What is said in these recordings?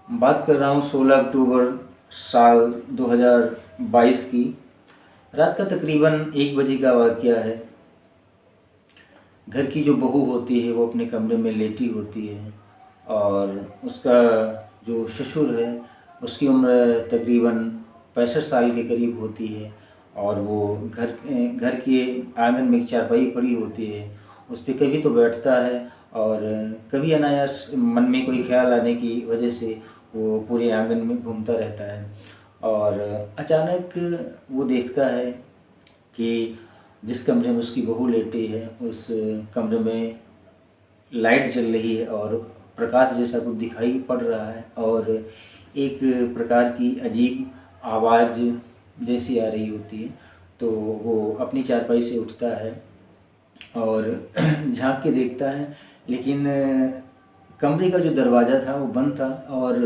बात कर रहा हूँ 16 अक्टूबर साल 2022 की। रात का तकरीबन 1 बजे का वाक़या है। घर की जो बहू होती है वो अपने कमरे में लेटी होती है और उसका जो ससुर है उसकी उम्र तकरीबन 65 साल के करीब होती है और वो घर के आंगन में एक चारपाई पड़ी होती है, उस पे कभी तो बैठता है और कभी अनायास मन में कोई ख्याल आने की वजह से वो पूरे आंगन में घूमता रहता है। और अचानक वो देखता है कि जिस कमरे में उसकी बहू लेटी है उस कमरे में लाइट जल रही है और प्रकाश जैसा कुछ दिखाई पड़ रहा है और एक प्रकार की अजीब आवाज़ जैसी आ रही होती है। तो वो अपनी चारपाई से उठता है और झांक के देखता है, लेकिन कमरे का जो दरवाज़ा था वो बंद था और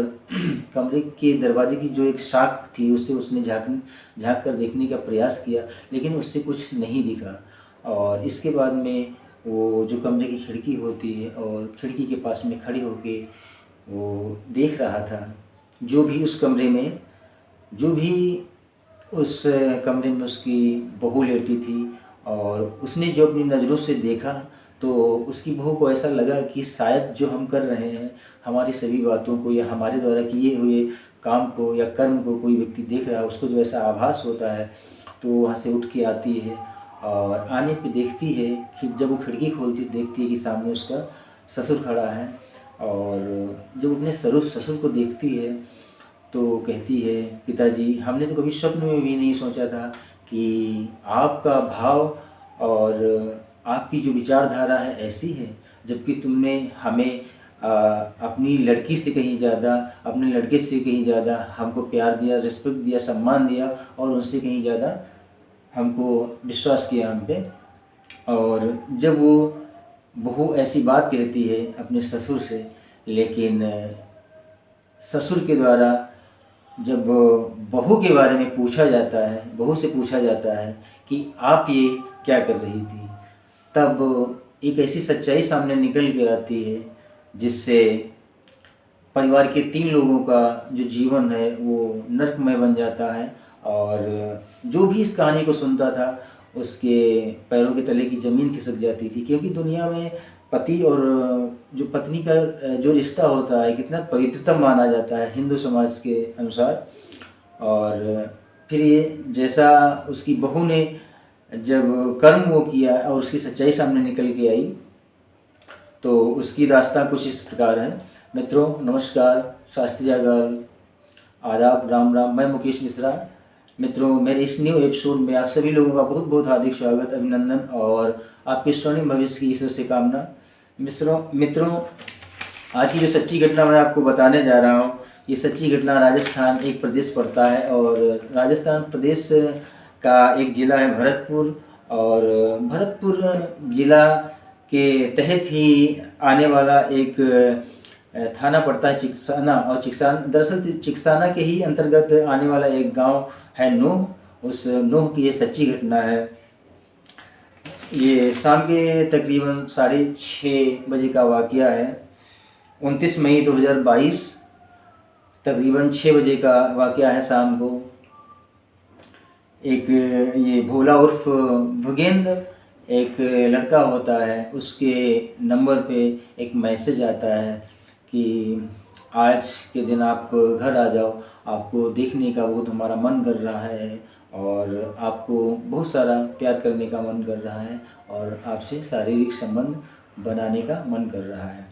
कमरे के दरवाजे की जो एक शाख थी उससे उसने झांक कर देखने का प्रयास किया, लेकिन उससे कुछ नहीं दिखा। और इसके बाद में वो जो कमरे की खिड़की होती है और खिड़की के पास में खड़े होके वो देख रहा था जो भी उस कमरे में जो भी उस कमरे में उसकी बहू लेटी थी। और उसने जो अपनी नज़रों से देखा तो उसकी बहू को ऐसा लगा कि शायद जो हम कर रहे हैं, हमारी सभी बातों को या हमारे द्वारा किए हुए काम को या कर्म को कोई व्यक्ति देख रहा है, उसको जो ऐसा आभास होता है तो वहाँ से उठ के आती है और आने पे देखती है कि जब वो खिड़की खोलती है देखती है कि सामने उसका ससुर खड़ा है। और जब अपने ससुर को देखती है तो कहती है, पिताजी हमने तो कभी स्वप्न में भी नहीं सोचा था कि आपका भाव और आपकी जो विचारधारा है ऐसी है, जबकि तुमने हमें अपनी लड़की से कहीं ज़्यादा, अपने लड़के से कहीं ज़्यादा हमको प्यार दिया, रिस्पेक्ट दिया, सम्मान दिया और उनसे कहीं ज़्यादा हमको विश्वास किया हम पे। और जब वो बहू ऐसी बात कहती है अपने ससुर से, लेकिन ससुर के द्वारा जब बहू के बारे में पूछा जाता है, बहू से पूछा जाता है कि आप ये क्या कर रही थी, तब एक ऐसी सच्चाई सामने निकल के आती है जिससे परिवार के 3 लोगों का जो जीवन है वो नरकमय बन जाता है। और जो भी इस कहानी को सुनता था उसके पैरों के तले की ज़मीन खिसक जाती थी, क्योंकि दुनिया में पति और जो पत्नी का जो रिश्ता होता है कितना पवित्रतम माना जाता है हिंदू समाज के अनुसार। और फिर ये जैसा उसकी बहू ने जब कर्म वो किया और उसकी सच्चाई सामने निकल के आई तो उसकी दास्तां कुछ इस प्रकार है। मित्रों नमस्कार, शास्त्रीयगढ़, आदाब, राम राम। मैं मुकेश मिश्रा। मित्रों मेरे इस न्यू एपिसोड में आप सभी लोगों का बहुत बहुत हार्दिक स्वागत, अभिनंदन और आपके स्वर्णिम भविष्य की ईश्वर से कामना। मित्रों आज की जो सच्ची घटना मैं आपको बताने जा रहा हूँ, ये सच्ची घटना राजस्थान एक प्रदेश पड़ता है और राजस्थान प्रदेश का एक ज़िला है भरतपुर। और भरतपुर ज़िला के तहत ही आने वाला एक थाना पड़ता है चिकसाना, और दरअसल चिकसाना के ही अंतर्गत आने वाला एक गांव है नूह। उस नूह की ये सच्ची घटना है। ये शाम के तकरीबन 6:30 बजे का वाक़या है। 29 मई 2022 तकरीबन 6 बजे का वाक़या है शाम को। एक ये भोला उर्फ भुगेंद्र एक लड़का होता है, उसके नंबर पे एक मैसेज आता है कि आज के दिन आप घर आ जाओ, आपको देखने का बहुत हमारा मन कर रहा है और आपको बहुत सारा प्यार करने का मन कर रहा है और आपसे शारीरिक संबंध बनाने का मन कर रहा है।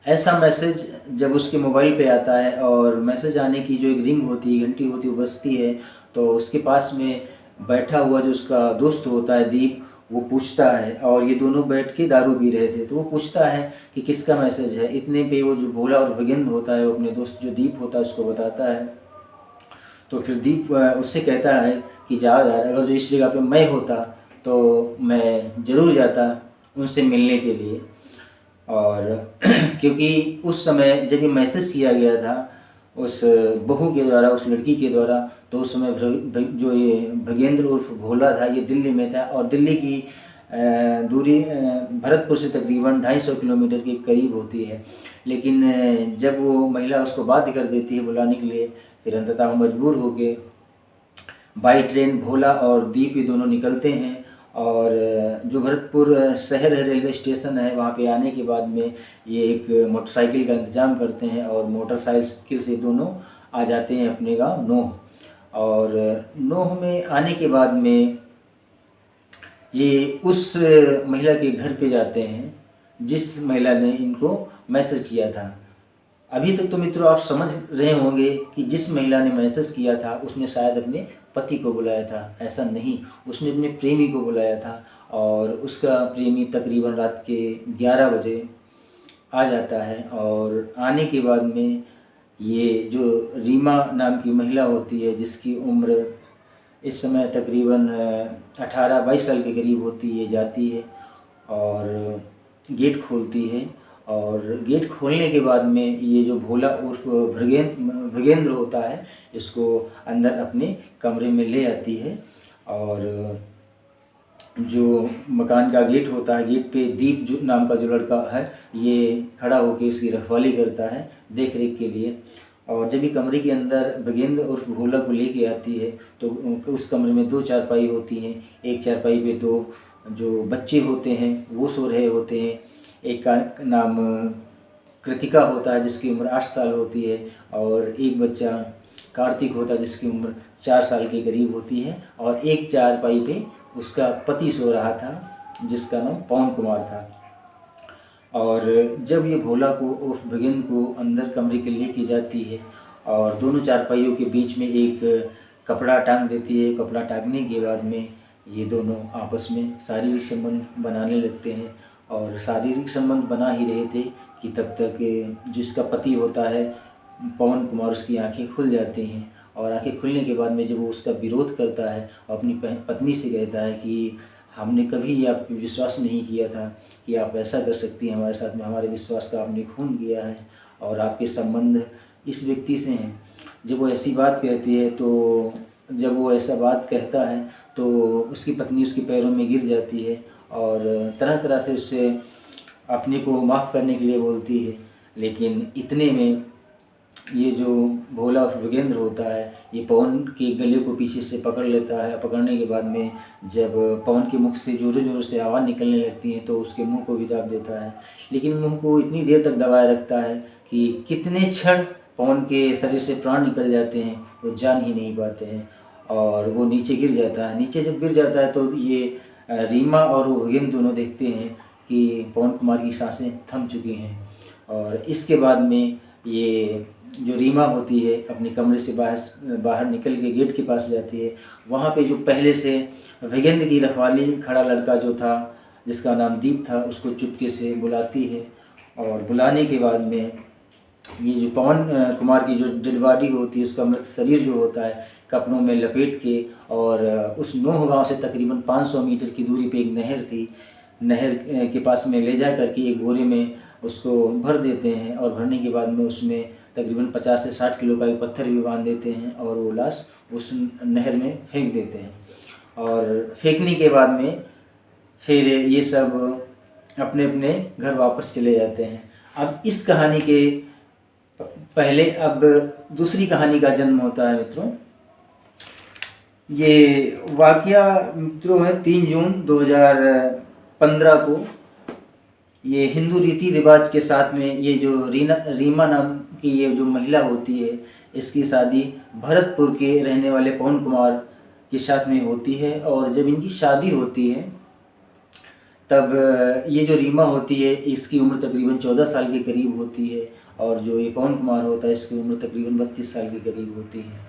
ऐसा मैसेज जब उसके मोबाइल पे आता है और मैसेज आने की जो एक रिंग होती है, घंटी होती है, वो बजती है, तो उसके पास में बैठा हुआ जो उसका दोस्त होता है दीप, वो पूछता है, और ये दोनों बैठ के दारू पी रहे थे, तो वो पूछता है कि किसका मैसेज है। इतने पे वो जो भोला और भगेंद्र होता है वो अपने दोस्त जो दीप होता है उसको बताता है। तो फिर दीप उससे कहता है कि जाओ यार, अगर जो इस जगह पे मैं होता तो मैं ज़रूर जाता उनसे मिलने के लिए। और क्योंकि उस समय जब ये मैसेज किया गया था उस बहू के द्वारा, उस लड़की के द्वारा, तो उस समय जो ये भगेंद्र उर्फ भोला था ये दिल्ली में था और दिल्ली की दूरी भरतपुर से तकरीबन 250 किलोमीटर के करीब होती है। लेकिन जब वो महिला उसको बाध्य कर देती है बुलाने के लिए, फिर अंततः वो मजबूर होकर बाई ट्रेन भोला और दीप ये दोनों निकलते हैं। और जो भरतपुर शहर है, रेलवे स्टेशन है, वहाँ पे आने के बाद में ये एक मोटरसाइकिल का इंतज़ाम करते हैं और मोटरसाइकिल से दोनों आ जाते हैं अपने गांव नोह। और नोह में आने के बाद में ये उस महिला के घर पे जाते हैं जिस महिला ने इनको मैसेज किया था। अभी तक तो मित्रों आप समझ रहे होंगे कि जिस महिला ने मैसेज किया था उसने शायद अपने पति को बुलाया था, ऐसा नहीं, उसने अपने प्रेमी को बुलाया था। और उसका प्रेमी तकरीबन रात के 11 बजे आ जाता है। और आने के बाद में ये जो रीमा नाम की महिला होती है, जिसकी उम्र इस समय तकरीबन 18-22 साल के करीब होती है, जाती है और गेट खोलती है। और गेट खोलने के बाद में ये जो भोला उर्फ भगेंद्र होता है, इसको अंदर अपने कमरे में ले आती है। और जो मकान का गेट होता है, गेट पे दीप जो नाम का जो लड़का है, ये खड़ा होकर उसकी रखवाली करता है देख रेख के लिए। और जब ये कमरे के अंदर भगेंद्र उर्फ भोला को लेके आती है तो उस कमरे में 2 चारपाई होती हैं। एक चारपाई पे 2 जो बच्चे होते हैं वो सो रहे होते हैं। एक का नाम कृतिका होता है जिसकी उम्र 8 साल होती है, और एक बच्चा कार्तिक होता है जिसकी उम्र 4 साल के करीब होती है। और एक चारपाई पे उसका पति सो रहा था जिसका नाम पवन कुमार था। और जब ये भोला को उस भगेंद्र को अंदर कमरे के लेके जाती है और दोनों चारपाइयों के बीच में एक कपड़ा टांग देती है। कपड़ा टांगने के बाद में ये दोनों आपस में शारीरिक संबंध बनाने लगते हैं। और शारीरिक संबंध बना ही रहे थे कि तब तक जिसका पति होता है पवन कुमार, उसकी आंखें खुल जाती हैं। और आंखें खुलने के बाद में जब वो उसका विरोध करता है और अपनी पत्नी से कहता है कि हमने कभी आप पे विश्वास नहीं किया था कि आप ऐसा कर सकती हैं हमारे साथ में, हमारे विश्वास का आपने खून किया है और आपके संबंध इस व्यक्ति से हैं। जब वो ऐसी बात कहती है तो जब वो ऐसा बात कहता है तो उसकी पत्नी उसके पैरों में गिर जाती है और तरह तरह से उससे अपने को माफ़ करने के लिए बोलती है। लेकिन इतने में ये जो भोला और भगेंद्र होता है, ये पवन के गले को पीछे से पकड़ लेता है। पकड़ने के बाद में जब पवन के मुख से ज़ोरों ज़ोरों से आवाज़ निकलने लगती है तो उसके मुंह को भी दाब देता है। लेकिन मुंह को इतनी देर तक दबाए रखता है कि कितने क्षण पवन के शरीर से प्राण निकल जाते हैं वो जान ही नहीं पाते हैं और वो नीचे गिर जाता है। नीचे जब गिर जाता है तो ये रीमा और वो भगेंद्र दोनों देखते हैं कि पवन कुमार की सांसें थम चुकी हैं। और इसके बाद में ये जो रीमा होती है अपने कमरे से बाहर निकल के गेट के पास जाती है। वहाँ पे जो पहले से भगेंद्र की रखवाली खड़ा लड़का जो था जिसका नाम दीप था, उसको चुपके से बुलाती है। और बुलाने के बाद में ये जो पवन कुमार की जो डेड बॉडी होती है, उसका मृत शरीर जो होता है, कपड़ों में लपेट के और उस नोह गाँव से तकरीबन 500 मीटर की दूरी पे एक नहर थी, नहर के पास में ले जा करके एक बोरे में उसको भर देते हैं। और भरने के बाद में उसमें तकरीबन 50 से 60 किलो का एक पत्थर भी बांध देते हैं और वो लाश उस नहर में फेंक देते हैं। और फेंकने के बाद में फिर ये सब अपने अपने घर वापस चले जाते हैं। अब इस कहानी के पहले अब दूसरी कहानी का जन्म होता है मित्रों। ये वाकया मित्रों है 3 जून 2015 को। ये हिंदू रीति रिवाज के साथ में ये जो रीमा नाम की ये जो महिला होती है, इसकी शादी भरतपुर के रहने वाले पवन कुमार के साथ में होती है। और जब इनकी शादी होती है तब ये जो रीमा होती है इसकी उम्र तकरीबन 14 साल के करीब होती है और जो ये पवन कुमार होता है इसकी उम्र तकरीबन 32 साल के करीब होती है।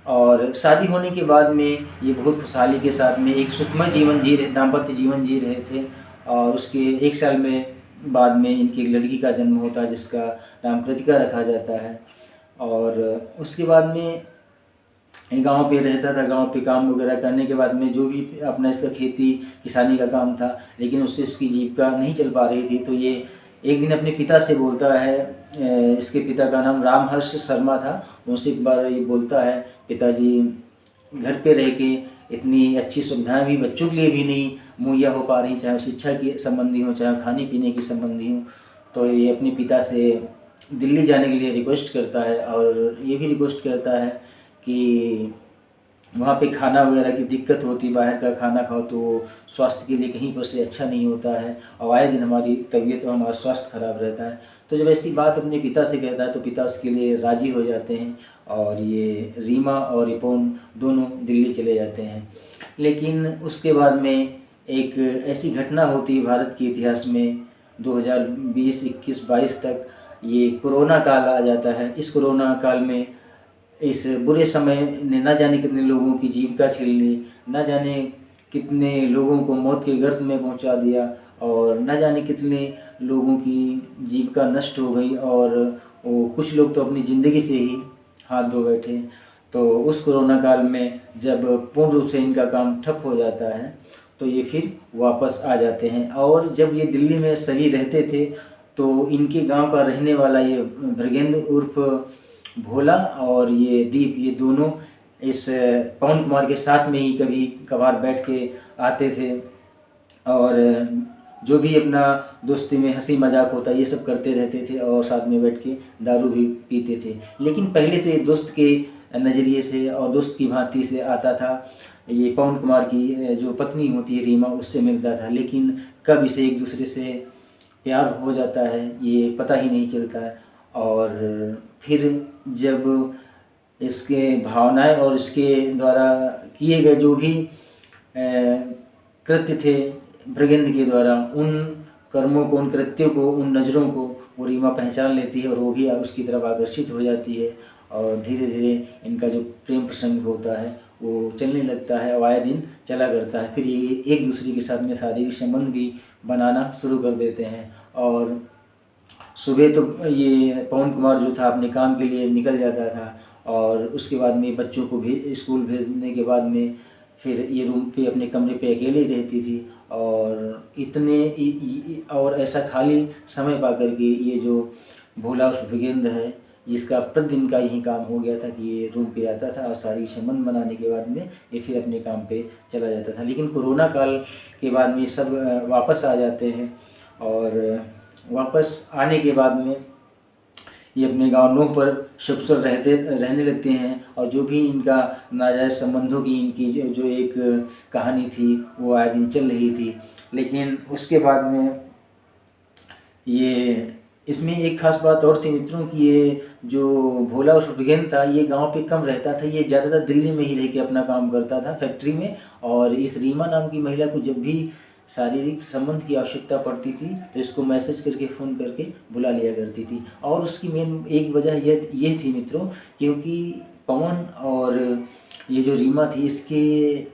और शादी होने के बाद में ये बहुत खुशहाली के साथ में एक सुखमय दाम्पत्य जीवन जी रहे थे। और उसके 1 साल में बाद में इनकी एक लड़की का जन्म होता है जिसका नाम कृतिका रखा जाता है। और उसके बाद में गांव पे रहता था, गांव पे काम वगैरह करने के बाद में जो भी अपना इसका खेती किसानी का काम था, लेकिन उससे इसकी जीविका नहीं चल पा रही थी। तो ये एक दिन अपने पिता से बोलता है, इसके पिता का नाम रामहर्ष शर्मा था, उनसे एक बार ये बोलता है, पिताजी घर पे रह के इतनी अच्छी सुविधाएं भी बच्चों के लिए भी नहीं मुहैया हो पा रही, चाहे शिक्षा के संबंधी हो, चाहे खाने पीने के संबंधी हो। तो ये अपने पिता से दिल्ली जाने के लिए रिक्वेस्ट करता है और ये भी रिक्वेस्ट करता है कि वहाँ पे खाना वगैरह की दिक्कत होती, बाहर का खाना खाओ तो स्वास्थ्य के लिए कहीं पर से अच्छा नहीं होता है और आए दिन हमारी तबीयत और हमारा स्वास्थ्य खराब रहता है। तो जब ऐसी बात अपने पिता से कहता है तो पिता उसके लिए राज़ी हो जाते हैं और ये रीमा और रिपोन दोनों दिल्ली चले जाते हैं। लेकिन उसके बाद में एक ऐसी घटना होती है भारत के इतिहास में 2020, 21, 22 तक ये कोरोना काल आ जाता है। इस कोरोना काल में इस बुरे समय ने न जाने कितने लोगों की जीविका छीन ली, न जाने कितने लोगों को मौत के गर्त में पहुंचा दिया और न जाने कितने लोगों की जीविका नष्ट हो गई और कुछ लोग तो अपनी ज़िंदगी से ही हाथ धो बैठे। तो उस कोरोना काल में जब पूर्ण रूप से इनका काम ठप हो जाता है तो ये फिर वापस आ जाते हैं। और जब ये दिल्ली में सभी रहते थे तो इनके गांव का रहने वाला ये भृगेंद्र उर्फ भोला और ये दीप, ये दोनों इस पवन कुमार के साथ में ही कभी कभार बैठ के आते थे और जो भी अपना दोस्ती में हंसी मजाक होता ये सब करते रहते थे और साथ में बैठ के दारू भी पीते थे। लेकिन पहले तो ये दोस्त के नज़रिए से और दोस्त की भांति से आता था। ये पवन कुमार की जो पत्नी होती है रीमा, उससे मिलता था, लेकिन कब इसे एक दूसरे से प्यार हो जाता है ये पता ही नहीं चलता है। और फिर जब इसके भावनाएं और इसके द्वारा किए गए जो भी कृत्य थे भृगेंद्र के द्वारा, उन कर्मों को, उन कृत्यों को, उन नज़रों को वो रीमा पहचान लेती है और वो भी उसकी तरफ आकर्षित हो जाती है और धीरे धीरे इनका जो प्रेम प्रसंग होता है वो चलने लगता है और आए दिन चला करता है। फिर ये एक दूसरे के साथ में शारीरिक संबंध भी बनाना शुरू कर देते हैं। और सुबह तो ये पवन कुमार जो था अपने काम के लिए निकल जाता था और उसके बाद में बच्चों को भी स्कूल भेजने के बाद में फिर ये रूम पे अपने कमरे पे अकेले रहती थी और और ऐसा खाली समय पा कर के ये जो भोला और भृगेंद्र है जिसका प्रतिदिन का यही काम हो गया था कि ये रूम पे आता था और सारी संबंध बनाने के बाद में ये फिर अपने काम पे चला जाता था। लेकिन कोरोना काल के बाद में सब वापस आ जाते हैं और वापस आने के बाद में ये अपने गांव नूह पर सुखसर रहने लगते हैं और जो भी इनका नाजायज़ संबंधों की इनकी जो एक कहानी थी वो आए दिन चल रही थी। लेकिन उसके बाद में ये इसमें एक ख़ास बात और थी मित्रों कि ये जो भोला और भृगेंद्र था ये गांव पे कम रहता था, ये ज़्यादातर दिल्ली में ही रह के अपना काम करता था फैक्ट्री में। और इस रीमा नाम की महिला को जब भी शारीरिक संबंध की आवश्यकता पड़ती थी तो इसको मैसेज करके फ़ोन करके बुला लिया करती थी। और उसकी मेन एक वजह ये थी मित्रों, क्योंकि पवन और ये जो रीमा थी इसके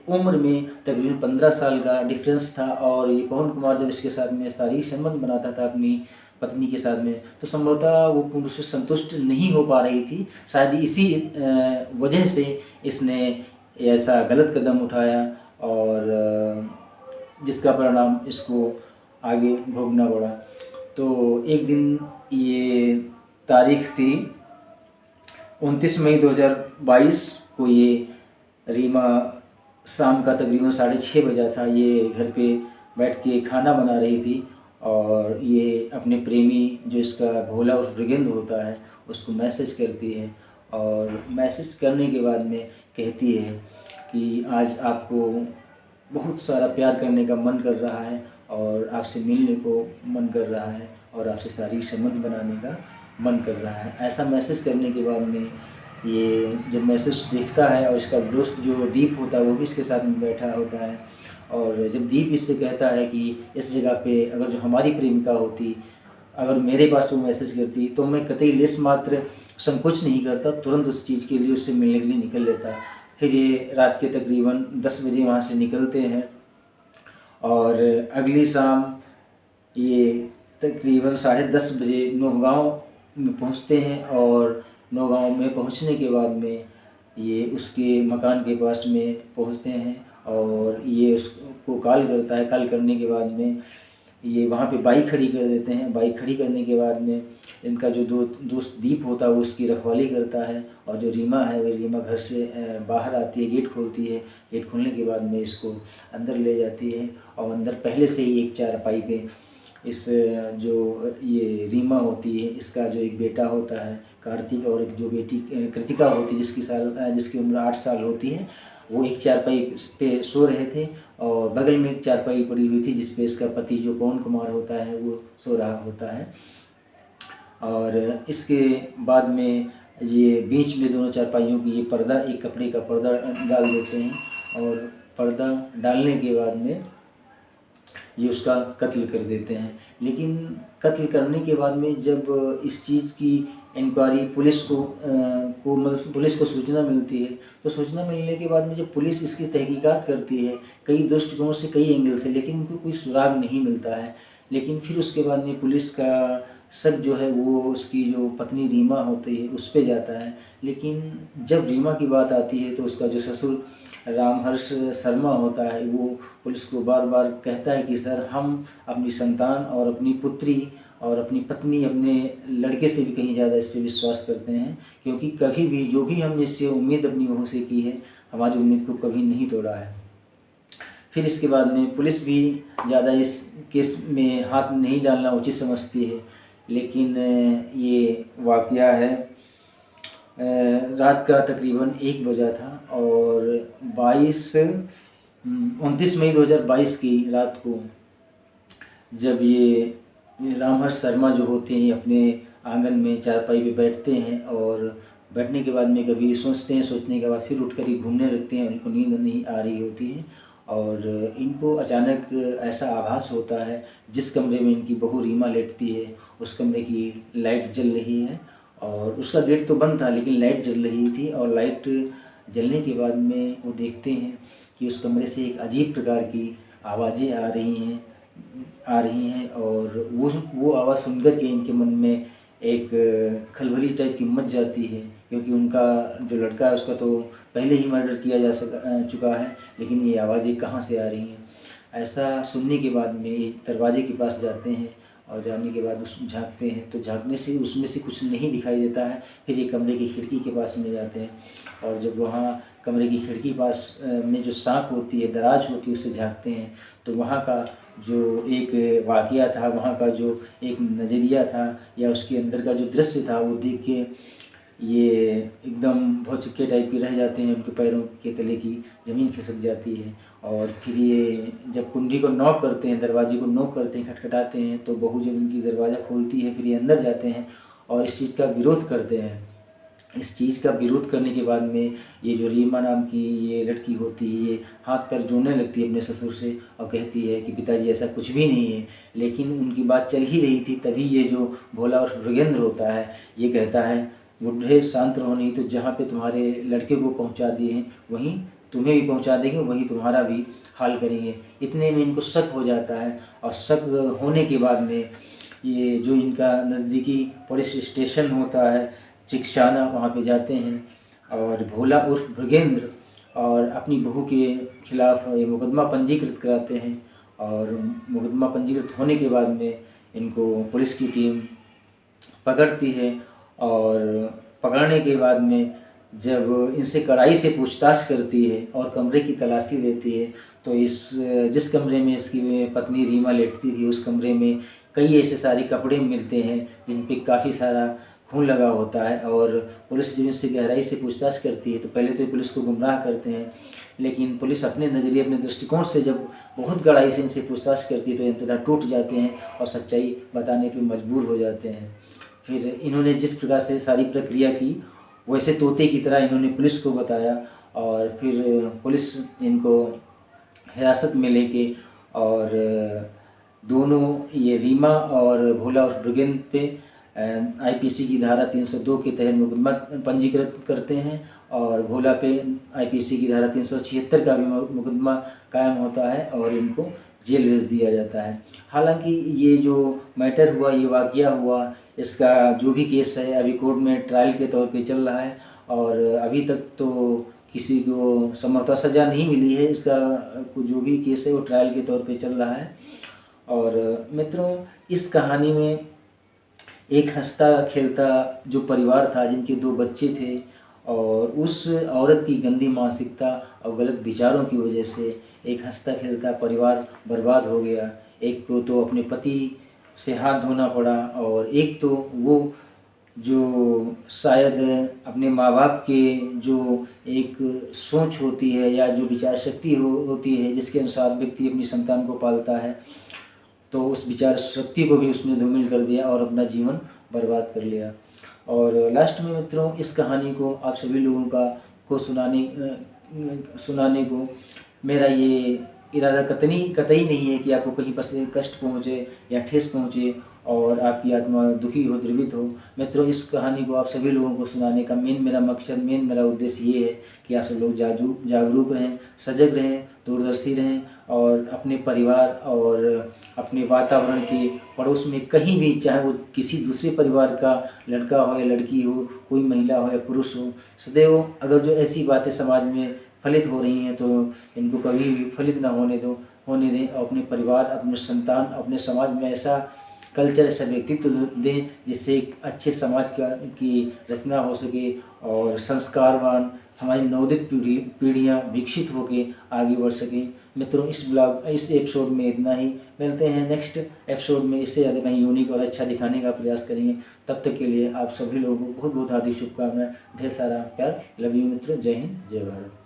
उम्र में तकरीबन 15 साल का डिफरेंस था और ये पवन कुमार जब इसके साथ में शारीरिक संबंध बनाता था अपनी पत्नी के साथ में तो संभवतः वो पूर्ण से संतुष्ट नहीं हो पा रही थी। शायद इसी वजह से इसने ऐसा गलत कदम उठाया और जिसका परिणाम इसको आगे भोगना पड़ा। तो एक दिन ये तारीख थी 29 मई 2022 को ये रीमा शाम का तकरीबन 6:30 बजा था, ये घर पे बैठ के खाना बना रही थी और ये अपने प्रेमी जो इसका भोला और भृगेंद्र होता है उसको मैसेज करती है और मैसेज करने के बाद में कहती है कि आज आपको बहुत सारा प्यार करने का मन कर रहा है और आपसे मिलने को मन कर रहा है और आपसे शारीरिक संबंध बनाने का मन कर रहा है। ऐसा मैसेज करने के बाद में ये जब मैसेज देखता है और इसका दोस्त जो दीप होता है वो भी इसके साथ में बैठा होता है और जब दीप इससे कहता है कि इस जगह पे अगर जो हमारी प्रेमिका होती, अगर मेरे पास वो मैसेज करती तो मैं कतई लेस मात्र संकोच नहीं करता, तुरंत उस चीज़ के लिए उससे मिलने के लिए निकल लेता। फिर ये रात के तकरीबन 10 बजे वहाँ से निकलते हैं और अगली शाम ये तकरीबन 10:30 बजे नौगांव में पहुँचते हैं और नौगांव में पहुँचने के बाद में ये उसके मकान के पास में पहुँचते हैं और ये उसको कॉल करता है। कॉल करने के बाद में ये वहाँ पे बाइक खड़ी कर देते हैं। बाइक खड़ी करने के बाद में इनका जो दोस्त दीप होता है वो उसकी रखवाली करता है, और जो रीमा है वो रीमा घर से बाहर आती है, गेट खोलती है। गेट खोलने के बाद में इसको अंदर ले जाती है, और अंदर पहले से ही एक चारपाई पे इस जो ये रीमा होती है इसका जो एक बेटा होता है कार्तिक, और एक जो बेटी कृतिका होती है जिसकी उम्र 8 साल होती है, वो एक चारपाई पे सो रहे थे, और बगल में एक चारपाई पड़ी हुई थी जिस पे इसका पति जो पवन कुमार होता है वो सो रहा होता है। और इसके बाद में ये बीच में दोनों चारपाइयों की ये पर्दा, एक कपड़े का पर्दा डाल देते हैं, और पर्दा डालने के बाद में ये उसका कत्ल कर देते हैं। लेकिन कत्ल करने के बाद में जब इस चीज़ की इंक्वायरी पुलिस को मतलब पुलिस को सूचना मिलती है, तो सूचना मिलने के बाद में जब पुलिस इसकी तहकीकात करती है कई दृष्टिकोणों से, कई एंगल से, लेकिन उनको कोई सुराग नहीं मिलता है। लेकिन फिर उसके बाद में पुलिस का शक जो है वो उसकी जो पत्नी रीमा होती है उस पे जाता है। लेकिन जब रीमा की बात आती है तो उसका जो ससुर रामहर्ष शर्मा होता है वो पुलिस को बार बार कहता है कि सर, हम अपनी संतान और अपनी पुत्री और अपनी पत्नी, अपने लड़के से भी कहीं ज़्यादा इस पर विश्वास करते हैं, क्योंकि कभी भी जो भी हमने इससे उम्मीद अपनी बहू से की है, हमारी उम्मीद को कभी नहीं तोड़ा है। फिर इसके बाद में पुलिस भी ज़्यादा इस केस में हाथ नहीं डालना उचित समझती है। लेकिन ये वाक़या है रात का तकरीबन 1 बजा था, और 29 मई 2022 की रात को जब ये रामहर्ष शर्मा जो होते हैं अपने आंगन में चारपाई पे बैठते हैं, और बैठने के बाद में कभी सोचते हैं, सोचने के बाद फिर उठकर ही घूमने लगते हैं, उनको नींद नहीं आ रही होती है, और इनको अचानक ऐसा आभास होता है जिस कमरे में इनकी बहू रीमा लेटती है उस कमरे की लाइट जल रही है, और उसका गेट तो बंद था लेकिन लाइट जल रही थी। और लाइट जलने के बाद में वो देखते हैं कि उस कमरे से एक अजीब प्रकार की आवाज़ें आ रही हैं, और वो आवाज़ सुनकर के इनके मन में एक खलबली टाइप की मच जाती है, क्योंकि उनका जो लड़का है उसका तो पहले ही मर्डर किया चुका है, लेकिन ये आवाज़ें कहाँ से आ रही हैं। ऐसा सुनने के बाद में ये दरवाजे के पास जाते हैं, और जाने के बाद उस झाँकते हैं तो झाँकने से उसमें से कुछ नहीं दिखाई देता है। फिर ये कमरे की खिड़की के पास में जाते हैं, और जब वहाँ कमरे की खिड़की पास में जो साँक होती है, दराज होती है, उससे झाँकते हैं तो वहाँ का जो एक वाक़या था, वहाँ का जो एक नज़रिया था, या उसके अंदर का जो दृश्य था, वो देख के ये एकदम भौचक्के टाइप के रह जाते हैं, उनके पैरों के तले की ज़मीन खिसक जाती है। और फिर ये जब कुंडी को नॉक करते हैं, दरवाजे को नॉक करते हैं, खटखटाते हैं, तो बहू जब उनकी दरवाज़ा खोलती है फिर ये अंदर जाते हैं और इस चीज़ का विरोध करते हैं। इस चीज़ का विरोध करने के बाद में ये जो रीमा नाम की ये लड़की होती है, ये हाथ पैर जोड़ने लगती है अपने ससुर से, और कहती है कि पिताजी ऐसा कुछ भी नहीं है। लेकिन उनकी बात चल ही रही थी, तभी ये जो भोला और मृगेंद्र होता है ये कहता है, बुढ़े शांत रहो, नहीं तो जहाँ पे तुम्हारे लड़के को पहुँचा दिए हैं वहीं तुम्हें भी पहुँचा देंगे, वहीं तुम्हारा भी हाल करेंगे। इतने में इनको शक हो जाता है, और शक होने के बाद में ये जो इनका नज़दीकी पुलिस स्टेशन होता है चिकशाना, वहाँ पे जाते हैं, और भोला उर्फ मृगेंद्र और अपनी बहू के खिलाफ़ ये मुकदमा पंजीकृत कराते हैं। और मुकदमा पंजीकृत होने के बाद में इनको पुलिस की टीम पकड़ती है, और पकड़ने के बाद में जब इनसे कड़ाई से पूछताछ करती है और कमरे की तलाशी लेती है, तो जिस कमरे में इसकी पत्नी रीमा लेटती थी उस कमरे में कई ऐसे सारे कपड़े मिलते हैं जिन पे काफ़ी सारा खून लगा होता है। और पुलिस जब इससे गहराई से पूछताछ करती है तो पहले तो पुलिस को गुमराह करते हैं, लेकिन पुलिस अपने नज़रिए, अपने दृष्टिकोण से जब बहुत गहराई से इनसे पूछताछ करती है तो इंतज़ार टूट जाते हैं और सच्चाई बताने पर मजबूर हो जाते हैं। फिर इन्होंने जिस प्रकार से सारी प्रक्रिया की वैसे तोते की तरह इन्होंने पुलिस को बताया, और फिर पुलिस इनको हिरासत में लेके और दोनों ये रीमा और भोला और मृगेंद्र पे आईपीसी की धारा 302 के तहत मुकदमा पंजीकृत करते हैं, और भोला पे आईपीसी की धारा 376 का भी मुकदमा कायम होता है और इनको जेल भेज दिया जाता है। हालांकि ये जो मैटर हुआ, ये वाक़या हुआ, इसका जो भी केस है अभी कोर्ट में ट्रायल के तौर पे चल रहा है, और अभी तक तो किसी को संभवतः सज़ा नहीं मिली है। इसका जो भी केस है वो ट्रायल के तौर पे चल रहा है, और मित्रों, इस कहानी में एक हंसता खेलता जो परिवार था, जिनके 2 बच्चे थे, और उस औरत की गंदी मानसिकता और गलत विचारों की वजह से एक हंसता खेलता परिवार बर्बाद हो गया। एक को तो अपने पति से हाथ धोना पड़ा, और एक तो वो जो शायद अपने माँ बाप के जो एक सोच होती है या जो विचार शक्ति होती है, जिसके अनुसार व्यक्ति अपनी संतान को पालता है, तो उस विचार शक्ति को भी उसने धूमिल कर दिया और अपना जीवन बर्बाद कर लिया। और लास्ट में मित्रों, इस कहानी को आप सभी लोगों को सुनाने को मेरा ये इरादा कतई नहीं है कि आपको कहीं पर से कष्ट पहुँचे या ठेस पहुँचे और आपकी आत्मा दुखी हो, द्रवित हो। मित्रों, इस कहानी को आप सभी लोगों को सुनाने का मेरा मेरा उद्देश्य ये है कि आप सब लोग जागरूक रहें, सजग रहें, दूरदर्शी रहें, और अपने परिवार और अपने वातावरण के पड़ोस में कहीं भी, चाहे वो किसी दूसरे परिवार का लड़का हो या लड़की हो, कोई महिला हो या पुरुष हो, सदैव अगर जो ऐसी बातें समाज में फलित हो रही हैं तो इनको कभी भी फलित ना होने दें, और अपने परिवार, अपने संतान, अपने समाज में ऐसा कल्चर, ऐसा व्यक्तित्व दें जिससे एक अच्छे समाज की रचना हो सके और संस्कारवान हमारी नवोदित पीढ़ियाँ विकसित होकर आगे बढ़ सकें। मित्रों, इस एपिसोड में इतना ही। मिलते हैं नेक्स्ट एपिसोड में, इससे ज़्यादा कहीं यूनिक और अच्छा दिखाने का प्रयास करेंगे। तब तक के लिए आप सभी लोगों को बहुत बहुत हार्दिक शुभकामनाएं, ढेर सारा प्यार। लव यू मित्रों। जय हिंद, जय भारत।